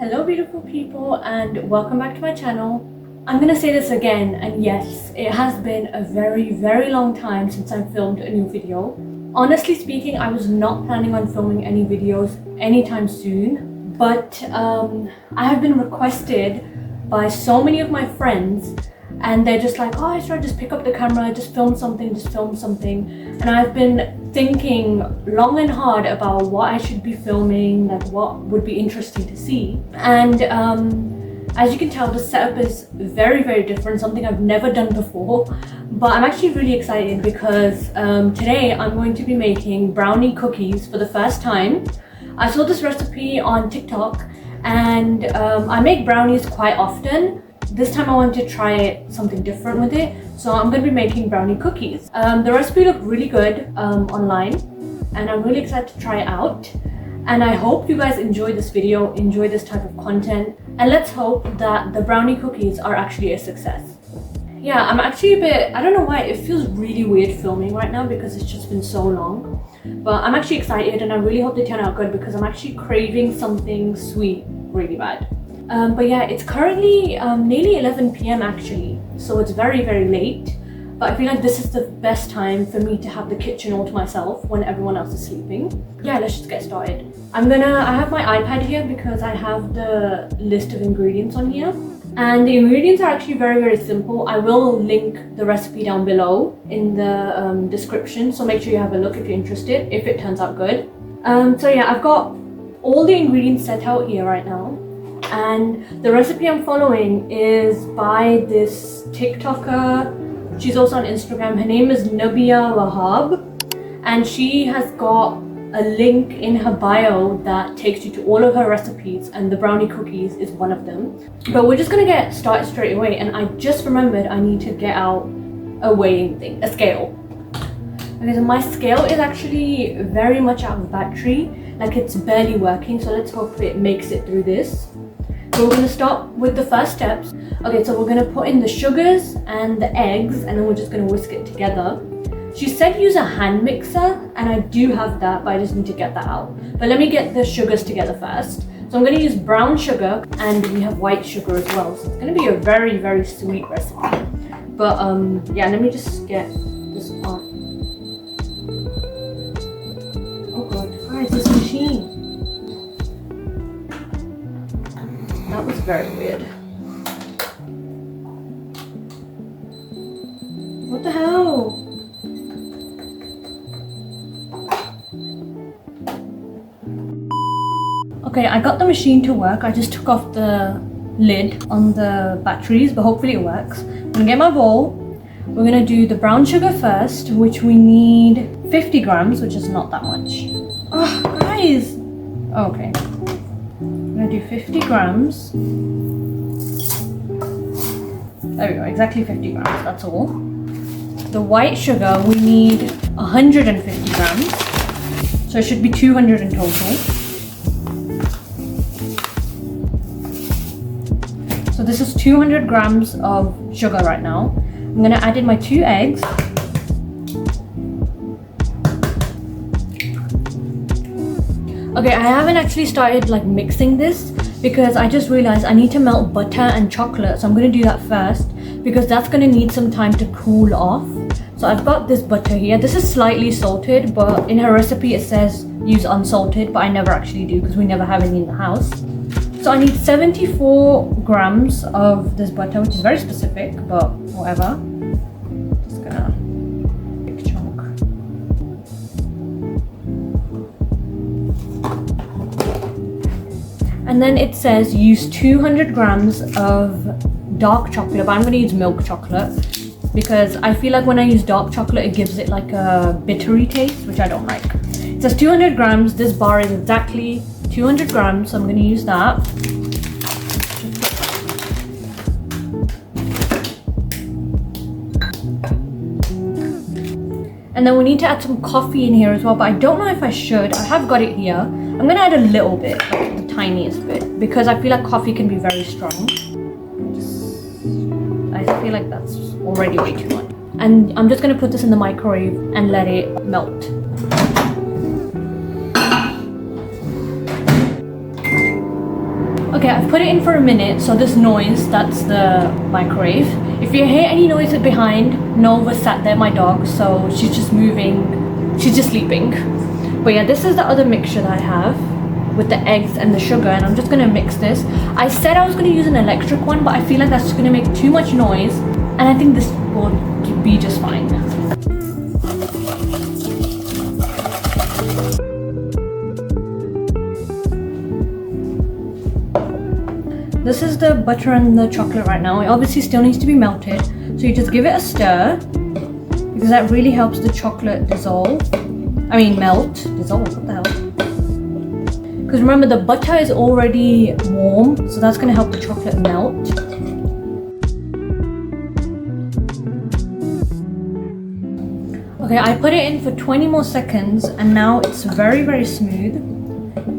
Hello beautiful people and welcome back to my channel. I'm gonna say this again, and yes, it has been a very long time since I filmed a new video. Honestly speaking, I was not planning on filming any videos anytime soon, but I have been requested by so many of my friends and they're just like, oh, Isra, just pick up the camera, just film something. And I've been thinking long and hard about what I should be filming, like what would be interesting to see. And as you can tell, the setup is very different, something I've never done before. But I'm actually really excited because today I'm going to be making brownie cookies for the first time. I saw this recipe on TikTok and I make brownies quite often. This time I want to try something different with it, so I'm going to be making brownie cookies. The recipe looked really good online and I'm really excited to try it out. And I hope you guys enjoy this video, enjoy this type of content, and let's hope that the brownie cookies are actually a success. Yeah, I'm actually a bit, I don't know why, it feels really weird filming right now because it's just been so long. But I'm actually excited and I really hope they turn out good because I'm actually craving something sweet really bad. But yeah, it's currently nearly 11 p.m. actually, so it's very late. But I feel like this is the best time for me to have the kitchen all to myself when everyone else is sleeping. Yeah, let's just get started. I have my iPad here because I have the list of ingredients on here. And the ingredients are actually very simple. I will link the recipe down below in the description, so make sure you have a look if you're interested, if it turns out good. So yeah, I've got all the ingredients set out here right now. And the recipe I'm following is by this TikToker. She's also on Instagram. Her name is Nabia Wahab, and she has got a link in her bio that takes you to all of her recipes, and the brownie cookies is one of them. But we're just gonna get started straight away, and I just remembered I need to get out a weighing thing, a scale. Okay, so my scale is actually very much out of battery, like it's barely working, so let's hope it makes it through this. So we're going to start with the first steps. Okay, so we're going to put in the sugars and the eggs, and then we're just going to whisk it together. She said use a hand mixer, and I do have that, but I just need to get that out. But let me get the sugars together first. So I'm going to use brown sugar, and we have white sugar as well. So it's going to be a very sweet recipe. But yeah, let me just get this on. Oh god, guys, this machine. That was very weird. What the hell? Okay, I got the machine to work. I just took off the lid on the batteries, but hopefully it works. I'm gonna get my bowl. We're gonna do the brown sugar first, which we need 50 grams, which is not that much. Oh, guys! Okay. I'm gonna do 50 grams. There we go, exactly 50 grams, that's all. The white sugar, we need 150 grams. So it should be 200 in total. So this is 200 grams of sugar right now. I'm gonna add in my 2 eggs. Okay, I haven't actually started like mixing this because I just realized I need to melt butter and chocolate. So I'm going to do that first because that's going to need some time to cool off. So I've got this butter here. This is slightly salted, but in her recipe it says use unsalted, but I never actually do because we never have any in the house. So I need 74 grams of this butter, which is very specific, but whatever. Just gonna big chunk. And then it says use 200 grams of dark chocolate, but I'm going to use milk chocolate because I feel like when I use dark chocolate it gives it like a bittery taste, which I don't like. It says 200 grams, this bar is exactly 200 grams, so I'm going to use that. And then we need to add some coffee in here as well, but I don't know if I should. I have got it here. I'm going to add a little bit, like the tiniest bit, because I feel like coffee can be very strong. I feel like that's already way too much. And I'm just going to put this in the microwave and let it melt. Okay, I've put it in for a minute, so this noise, that's the microwave. If you hear any noise behind, Nova sat there, my dog, so she's just moving, she's just sleeping. But yeah, this is the other mixture that I have with the eggs and the sugar, and I'm just gonna mix this. I said I was gonna use an electric one, but I feel like that's just gonna make too much noise, and I think this will be just fine. This is the butter and the chocolate right now. It obviously still needs to be melted, so you just give it a stir, because that really helps the chocolate dissolve. I mean melt, dissolve, what the hell? Because remember, the butter is already warm, so that's going to help the chocolate melt. Okay, I put it in for 20 more seconds, and now it's very, very smooth.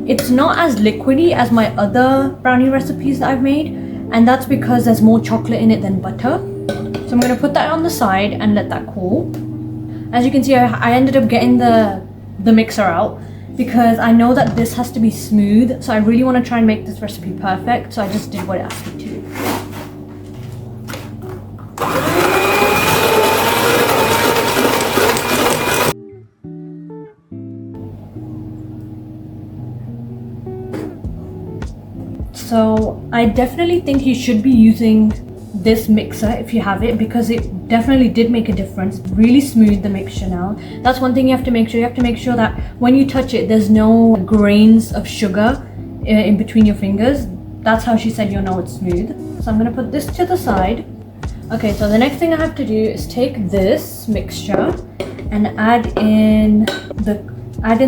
It's not as liquidy as my other brownie recipes that I've made, and that's because there's more chocolate in it than butter. So I'm going to put that on the side and let that cool. As you can see, I ended up getting the mixer out because I know that this has to be smooth, so I really want to try and make this recipe perfect, so I just did what it asked me to. So I definitely think you should be using this mixer if you have it, because it definitely did make a difference. Really smooth the mixture now. That's one thing you have to make sure. You have to make sure that when you touch it, there's no grains of sugar in between your fingers. That's how she said you'll know it's smooth. So I'm gonna put this to the side. Okay, so the next thing I have to do is take this mixture and add in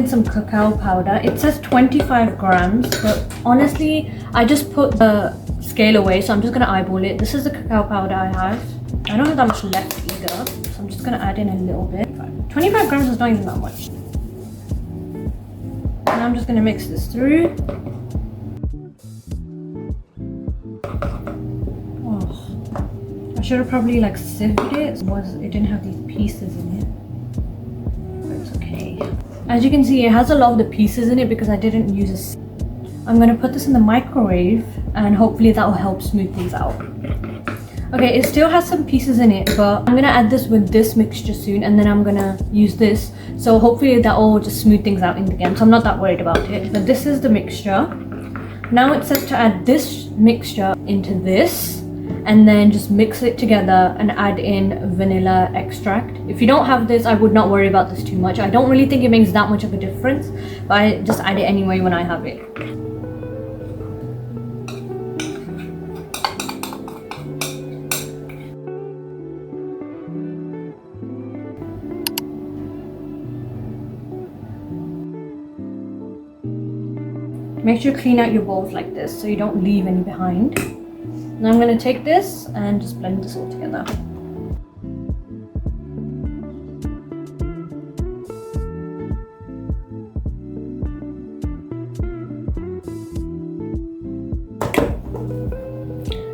some cacao powder. It says 25 grams, but honestly, I just put the scale away, so I'm just gonna eyeball it. This is the cacao powder I have. I don't have that much left either, so I'm just gonna add in a little bit. 25 grams is not even that much. And I'm just gonna mix this through. Oh, I should have probably like sieved it. It didn't have these pieces in it, but it's okay. As you can see, it has a lot of the pieces in it because I didn't use a sieve. I'm gonna put this in the microwave and hopefully that will help smooth things out. Okay, it still has some pieces in it, but I'm gonna add this with this mixture soon, and then I'm gonna use this. So hopefully that will just smooth things out in the end. So I'm not that worried about it. But this is the mixture. Now it says to add this mixture into this, and then just mix it together and add in vanilla extract. If you don't have this, I would not worry about this too much. I don't really think it makes that much of a difference, but I just add it anyway when I have it. Make sure you clean out your bowls like this so you don't leave any behind. Now I'm going to take this and just blend this all together.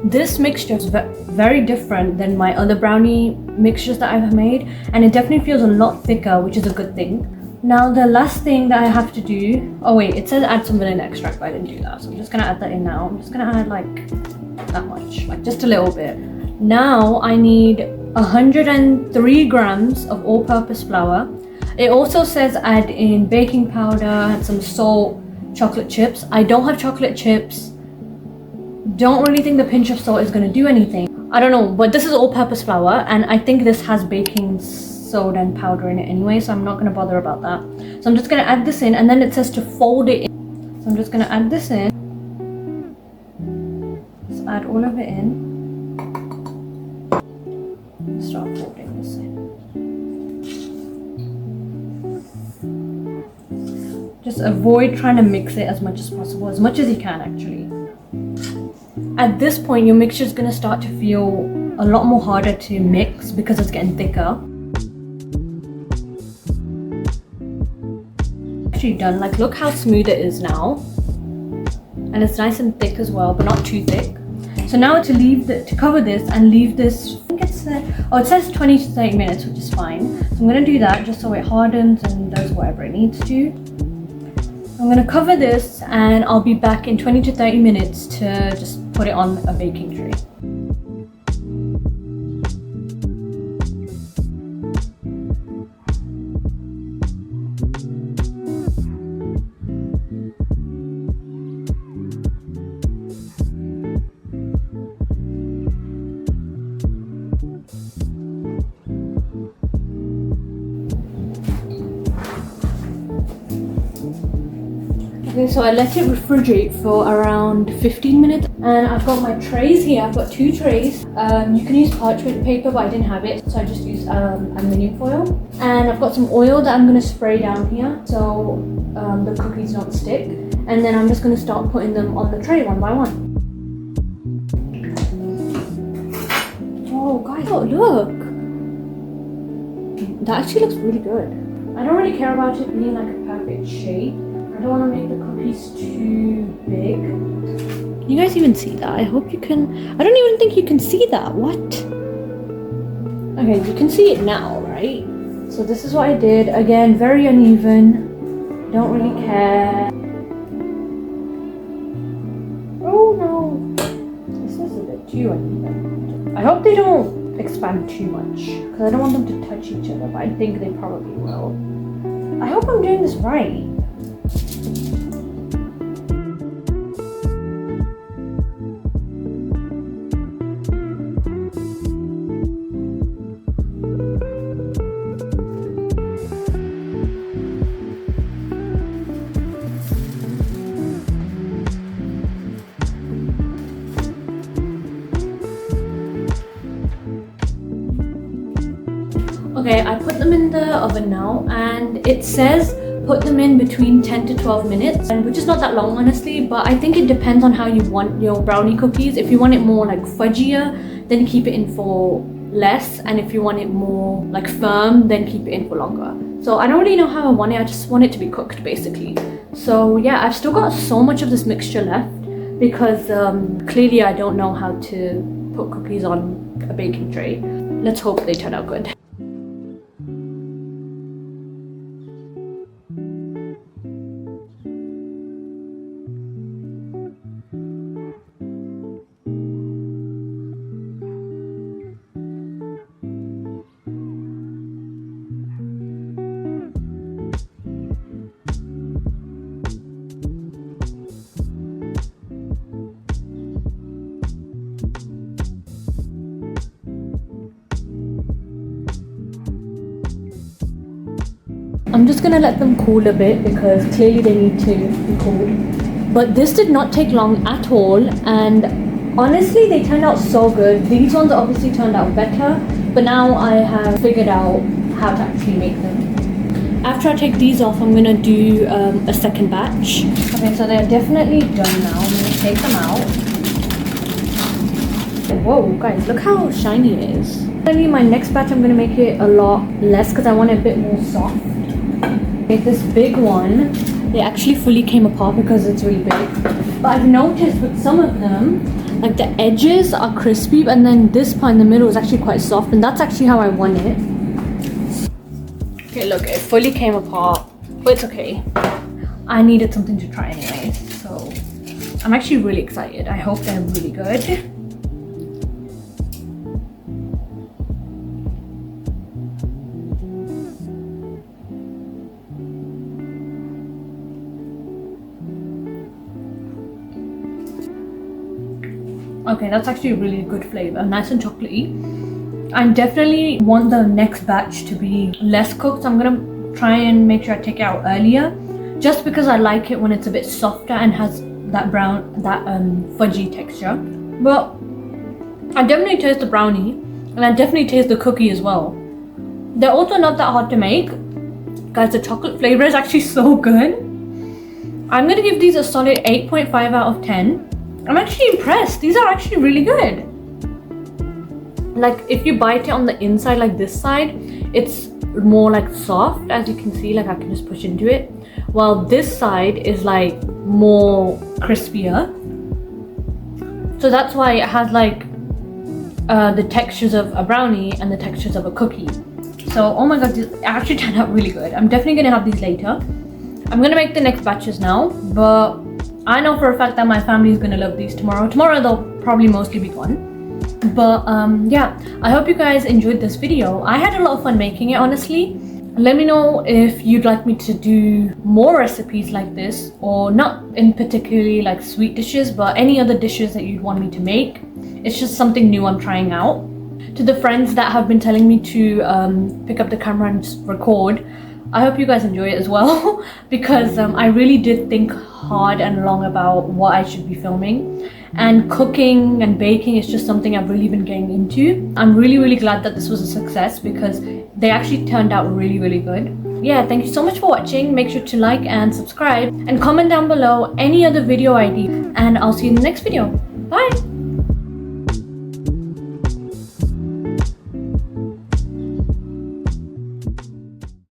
This mixture is very different than my other brownie mixtures that I've made, and it definitely feels a lot thicker, which is a good thing. Now the last thing that I have to do, oh wait, it says add some vanilla extract, but I didn't do that, so I'm just gonna add that in now. I'm just gonna add like that much, like just a little bit. Now I need 103 grams of all-purpose flour. It also says add in baking powder, add some salt, chocolate chips. I don't have chocolate chips. Don't really think the pinch of salt is gonna do anything. I don't know, but this is all-purpose flour, and I think this has baking soda and powder in it anyway, so I'm not going to bother about that. So I'm just going to add this in, and then it says to fold it in. So I'm just going to add this in. Just add all of it in. Start folding this in. Just avoid trying to mix it as much as possible, as much as you can actually. At this point, your mixture is going to start to feel a lot more harder to mix because it's getting thicker. Done. Like, look how smooth it is now, and it's nice and thick as well, but not too thick. So now to cover this and leave this, I think it's it says 20 to 30 minutes, which is fine. So I'm going to do that just so it hardens and does whatever it needs to. I'm gonna cover this and I'll be back in 20 to 30 minutes to just put it on a baking tray. Okay, so I let it refrigerate for around 15 minutes and I've got my trays here. I've got 2 trays. You can use parchment paper, but I didn't have it, so I just used aluminium foil. And I've got some oil that I'm going to spray down here so the cookies don't stick. And then I'm just going to start putting them on the tray one by one. Oh guys, look! That actually looks really good. I don't really care about it being like a perfect shape. I don't want to make the cookies too big. Can you guys even see that? I hope you can. I don't even think you can see that. What? Okay, you can see it now, right? So this is what I did. Again, very uneven. Don't really care. Oh no. This is a bit too uneven. I hope they don't expand too much because I don't want them to touch each other, but I think they probably will. I hope I'm doing this right. Okay, I put them in the oven now and it says put them in between 10 to 12 minutes, and which is not that long honestly, but I think it depends on how you want your brownie cookies. If you want it more like fudgier, then keep it in for less, and if you want it more like firm, then keep it in for longer. So I don't really know how I want it, I just want it to be cooked basically. So yeah, I've still got so much of this mixture left because clearly I don't know how to put cookies on a baking tray. Let's hope they turn out good. I'm just gonna let them cool a bit because clearly they need to be cooled. But this did not take long at all, and honestly they turned out so good. These ones obviously turned out better, but now I have figured out how to actually make them. After I take these off, I'm gonna do a second batch. Okay, so they're definitely done now. I'm gonna take them out. Whoa guys, look how shiny it is. Finally, my next batch I'm gonna make it a lot less because I want it a bit more soft. This big one, they actually fully came apart because it's really big. But I've noticed with some of them, like the edges are crispy, and then this part in the middle is actually quite soft, and that's actually how I want it. Okay, look, it fully came apart, but it's okay. I needed something to try anyways, so I'm actually really excited. I hope they're really good. Okay, that's actually a really good flavor, nice and chocolatey. I definitely want the next batch to be less cooked, so I'm gonna try and make sure I take it out earlier, just because I like it when it's a bit softer and has that fudgy texture. But I definitely taste the brownie, and I definitely taste the cookie as well. They're also not that hard to make. Guys, the chocolate flavor is actually so good. I'm gonna give these a solid 8.5 out of 10. I'm actually impressed. These are actually really good. Like if you bite it on the inside, like this side, it's more like soft, as you can see, like I can just push into it, while this side is like more crispier. So that's why it has like the textures of a brownie and the textures of a cookie. So oh my god, this actually turned out really good. I'm definitely gonna have these later. I'm gonna make the next batches now, but I know for a fact that my family is gonna love these tomorrow. Tomorrow they'll probably mostly be gone. But yeah, I hope you guys enjoyed this video. I had a lot of fun making it, honestly. Let me know if you'd like me to do more recipes like this, or not in particularly like sweet dishes, but any other dishes that you'd want me to make. It's just something new I'm trying out. To the friends that have been telling me to pick up the camera and just record, I hope you guys enjoy it as well because I really did think hard and long about what I should be filming. And cooking and baking is just something I've really been getting into. I'm really glad that this was a success because they actually turned out really good. Yeah, thank you so much for watching. Make sure to like and subscribe and comment down below any other video idea, and I'll see you in the next video. Bye!